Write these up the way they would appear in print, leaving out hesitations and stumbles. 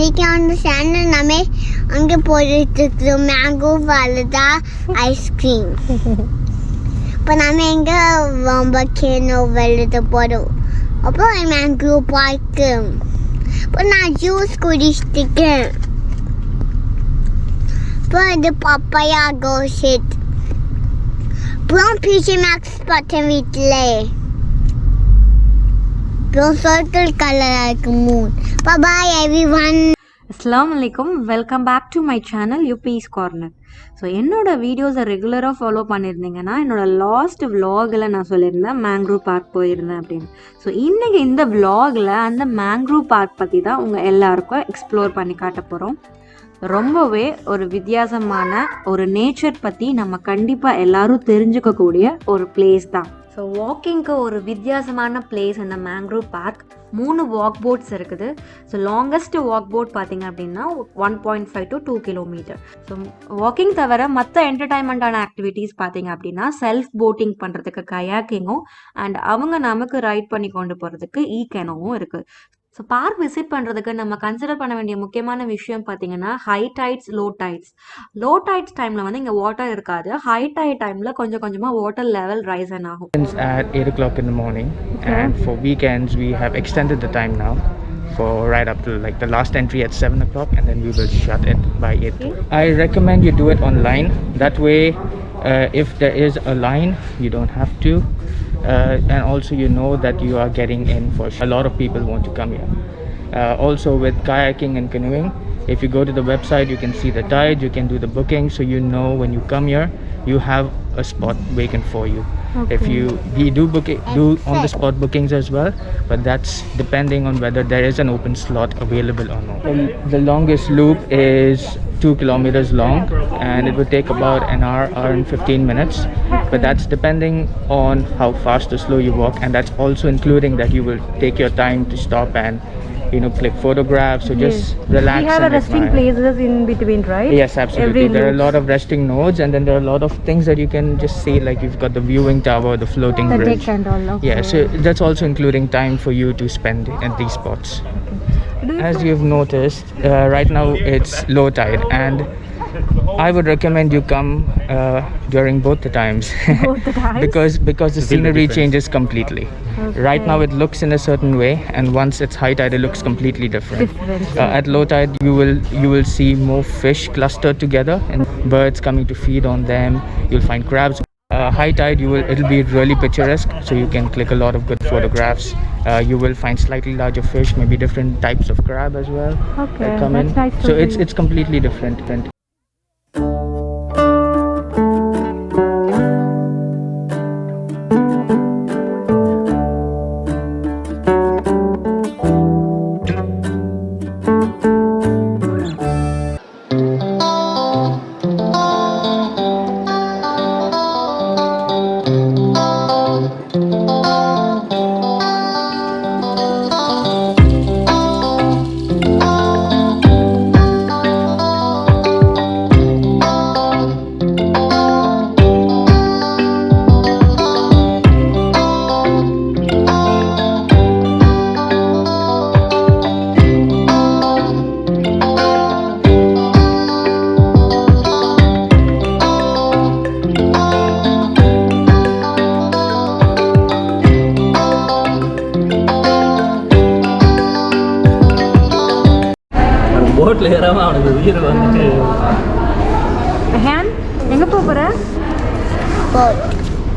இன்னைக்கு அந்த சேனல் நம்ம அங்கே போயிட்டு மேங்கோ வாலதா ஐஸ்கிரீம். இப்போ நம்ம எங்கே வம்பக்கேனோ வெள்ளத்தை போகிறோம். அப்போ மேங்கோ பார்க்கு. இப்போ நான் ஜூஸ் குடிச்சிருக்கேன். இப்போ இது பப்பாயா கோஷிட். அப்புறம் பிஜி மேக்ஸ் பார்த்தேன் வீட்டில். அப்புறம் சர்க்கிள் கலராக இருக்கு Moon. Bye everyone. Assalamualaikum. Welcome back to my channel UP's Corner. So என்னோட வீடியோஸை ரெகுலராக ஃபாலோ பண்ணியிருந்தீங்கன்னா என்னோடய லாஸ்ட் விலாகில் நான் சொல்லியிருந்தேன் மேங்க்ரூவ் பார்க் போயிருந்தேன் அப்படின்னு. ஸோ இன்றைக்கி இந்த விலாகில் அந்த மேங்க்ரூவ் பார்க் பற்றி தான் உங்கள் எல்லாருக்கும் எக்ஸ்ப்ளோர் பண்ணி காட்ட போகிறோம். ரொம்பவே ஒரு வித்தியாசமான ஒரு நேச்சர் பற்றி நம்ம கண்டிப்பாக எல்லோரும் தெரிஞ்சுக்கக்கூடிய ஒரு பிளேஸ் தான். ஸோ வாக்கிங்க்கு ஒரு வித்தியாசமான பிளேஸ் இந்த மேங்க்ரூவ் பார்க். 3 வாக் போர்ட்ஸ் இருக்குது. ஸோ லாங்கஸ்ட் வாக் போர்ட் பார்த்தீங்க அப்படின்னா 1.5 to 2 கிலோமீட்டர். ஸோ வாக்கிங் தவிர மற்ற என்டர்டைன்மெண்ட்டான ஆக்டிவிட்டீஸ் பார்த்தீங்க அப்படின்னா செல்ஃப் போட்டிங் பண்ணுறதுக்கு கயாக்கிங்கும் அண்ட் அவங்க நமக்கு ரைட் பண்ணி கொண்டு போகிறதுக்கு E-canoeவும் இருக்குது. ஸோ பார்க் விசிட் பண்ணுறதுக்கு நம்ம கன்சிடர் பண்ண வேண்டிய முக்கியமான விஷயம் பார்த்தீங்கன்னா high tides, low tides. Low tides டைமில் வந்து இங்கே வாட்டர் இருக்காது. ஹை டைட் டைமில் கொஞ்சம் கொஞ்சமாக வாட்டர் லெவல் ரைஸ் ஆகும். At 8 o'clock in the morning, and for weekends we have extended the time now for right up to like the last entry at 7 o'clock, and then we will shut it by 8. I recommend you do it online. That way, if there is a line, you don't have to. And also you know that you are getting in for a lot of people want to come here. Also with kayaking and canoeing, if you go to the website you can see the tide, you can do the booking, so you know when you come here you have a spot vacant for you. Okay. If we do on the spot bookings as well, but that's depending on whether there is an open slot available or not. The longest loop is 2 kilometers long, and it would take about an hour and 15 minutes. But that's depending on how fast or slow you walk, and that's also including that you will take your time to stop and click photographs, so just relax. We have a resting places in between, right? Yes, absolutely. There are a lot of resting nodes, and then there are a lot of things that you can just see, like you've got the viewing tower, the floating bridge. The deck and all. Okay. Yeah, so that's also including time for you to spend at these spots. Okay. As you've noticed, right now it's low tide, and I would recommend you come during both the times. Both the times? because the scenery changes completely. Okay. Right now it looks in a certain way, and once it's high tide it looks completely different. At low tide you will see more fish clustered together and birds coming to feed on them. You'll find crabs. High tide it'll be really picturesque, so you can click a lot of good photographs. You will find slightly larger fish, maybe different types of crab as well. Okay, that come that's in. nice. So it's completely different. போட்டில் ஏறாமல் அவனுக்கு உயிர் வந்துட்டு. ஹேன் எங்கே போகிற?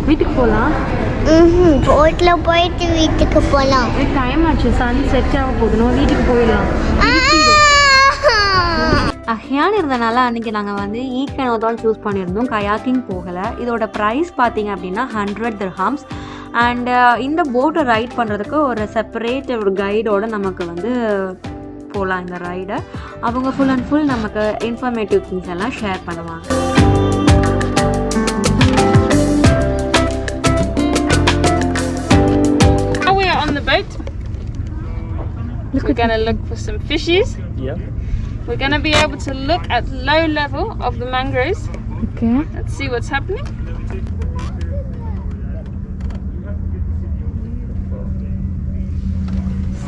வீட்டுக்கு போகலாம். போட்டில் போயிட்டு வீட்டுக்கு போகலாம். டைம் ஆச்சு, சன் செட் ஆக போகணும், வீட்டுக்கு போயிடலாம். ஹேன் இருந்தனால அன்றைக்கி நாங்கள் வந்து E-canoe தான் சூஸ் பண்ணியிருந்தோம், கயாக்கிங் போகலை. இதோட ப்ரைஸ் பார்த்தீங்க அப்படின்னா 100 dirhams. அண்ட் இந்த போட்டை ரைட் பண்ணுறதுக்கு ஒரு செப்பரேட் ஒரு கைடோடு நமக்கு வந்து போகலாம் இந்த ரைடை. அவங்க ஃபுல் அண்ட் ஃபுல் நமக்கு இன்ஃபர்மேட்டிவ் திங்ஸ் எல்லாம் ஷேர் பண்ணுவாங்க. Now we are on the boat. We're going to look for some fishes. Yeah. We're going to be able to look at low level of the mangroves. Okay. Let's see what's happening.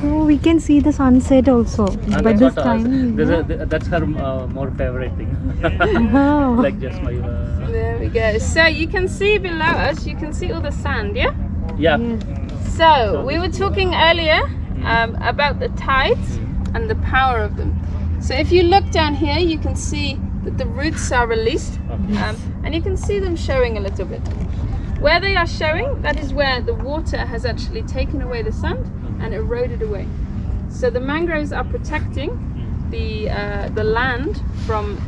So we can see the sunset also. And But that's this what, time, that's her more favorite thing. oh. Like just my. There we go. So you can see below us, you can see all the sand, yeah? Yeah. So we were talking earlier about the tides and the power of them. So if you look down here, you can see that the roots are released, and you can see them showing a little bit. Where they are showing, that is where the water has actually taken away the sand and eroded away. So the mangroves are protecting the land from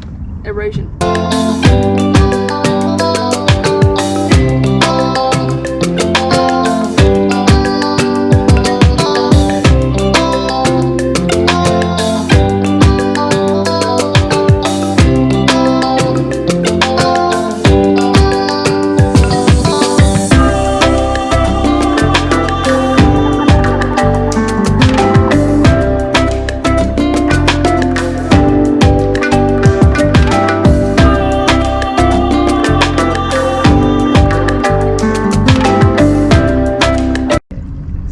erosion.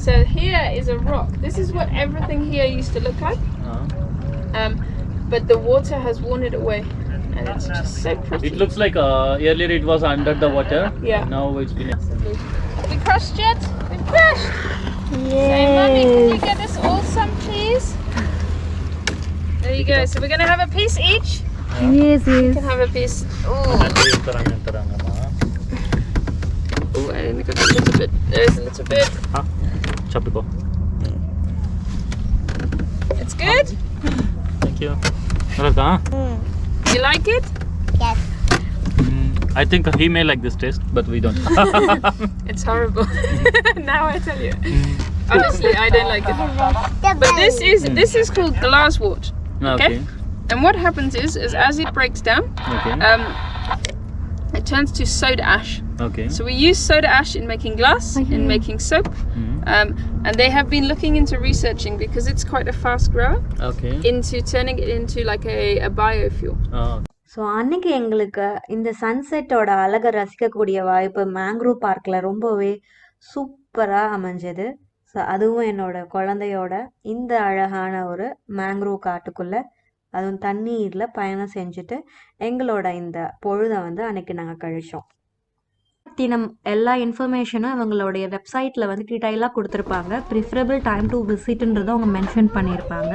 So here is a rock. This is what everything here used to look like. But the water has worn it away, and it's just so pretty. It looks like earlier it was under the water. Yeah. Now it's been. We crashed yet? We've crashed! Say, Mummy, can you get us all some, please? There you go. So we're going to have a piece each. Yes, You yes. can have a piece. Oh, I only got a little bit. There's a little bit. Chapiko. It's good? Thank you. Huh? You like it? Yes. I think he may like this taste, but we don't. It's horrible. Now I tell you. Honestly, I don't like it. But this is called glasswort. Okay. And what happens is as it breaks down, Okay. it turns to soda ash. Okay. So we use soda ash in making glass, in making soap, and they have been looking into researching, because it's quite a fast grower, Okay. into turning it into like a biofuel. So அன்னைக்கு எங்களுக்கு இந்த சன்செட்டோட அழகை ரசிக்கக்கூடிய வாய்ப்பு mangrove பார்க்கில் ரொம்பவே சூப்பராக அமைஞ்சது. ஸோ அதுவும் என்னோட குழந்தையோட இந்த அழகான ஒரு மேங்க்ரோவ் காட்டுக்குள்ளே, அதுவும் தண்ணீரில் பயணம் செஞ்சுட்டு எங்களோட இந்த பொழுதை வந்து அன்னைக்கு நாங்கள் கழிச்சோம். தினம் எல்லா இன்ஃபர்மேஷனும் அவங்களுடைய வெப்சைட்டில் வந்து டீட்டெயிலாக கொடுத்துருப்பாங்க. ப்ரிஃபரபிள் டைம் டு விசிட்ன்றதை அவங்க மென்ஷன் பண்ணியிருப்பாங்க.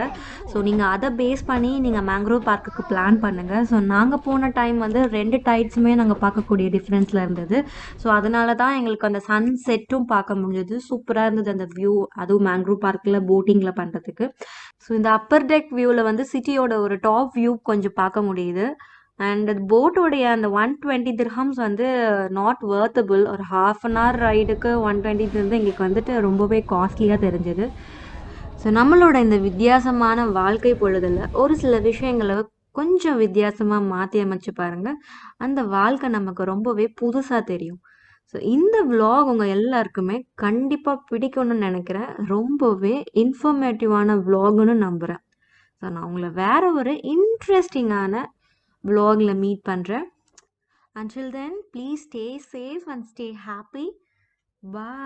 ஸோ நீங்கள் அதை பேஸ் பண்ணி நீங்கள் மேங்க்ரோவ் பார்க்குக்கு பிளான் பண்ணுங்கள். ஸோ நாங்கள் போன டைம் வந்து 2 டைட்ஸுமே நாங்கள் பார்க்கக்கூடிய டிஃப்ரென்ஸில் இருந்தது. ஸோ அதனால தான் எங்களுக்கு அந்த சன் செட்டும் பார்க்க முடிஞ்சது. சூப்பராக இருந்தது அந்த வியூ, அதுவும் மேங்க்ரோவ் பார்க்கில் போட்டிங்கில் பண்ணுறதுக்கு. ஸோ இந்த அப்பர் டெக் வியூவில் வந்து சிட்டியோட ஒரு டாப் வியூ கொஞ்சம் பார்க்க முடியுது. அண்ட் போட்டோடைய அந்த 120 திர்ஹம்ஸ் வந்து நாட் வர்த்தபிள். ஒரு ½ அன் ஹவர் ரைடுக்கு 120 இருந்து எங்களுக்கு வந்துட்டு ரொம்பவே காஸ்ட்லியாக தெரிஞ்சது. ஸோ நம்மளோட இந்த வித்தியாசமான வாழ்க்கை பொழுதில் ஒரு சில விஷயங்களை கொஞ்சம் வித்தியாசமாக மாற்றி அமைச்சு பாருங்கள், அந்த வாழ்க்கை நமக்கு ரொம்பவே புதுசாக தெரியும். ஸோ இந்த விலாக் உங்கள் எல்லாருக்குமே கண்டிப்பாக பிடிக்கும்னு நினைக்கிறேன். ரொம்பவே இன்ஃபர்மேட்டிவான விலாகுன்னு நம்புகிறேன். ஸோ நான் உங்களை வேறு ஒரு இன்ட்ரெஸ்டிங்கான vlogல மீட் பண்றேன். Until then, please stay safe and stay happy. Bye.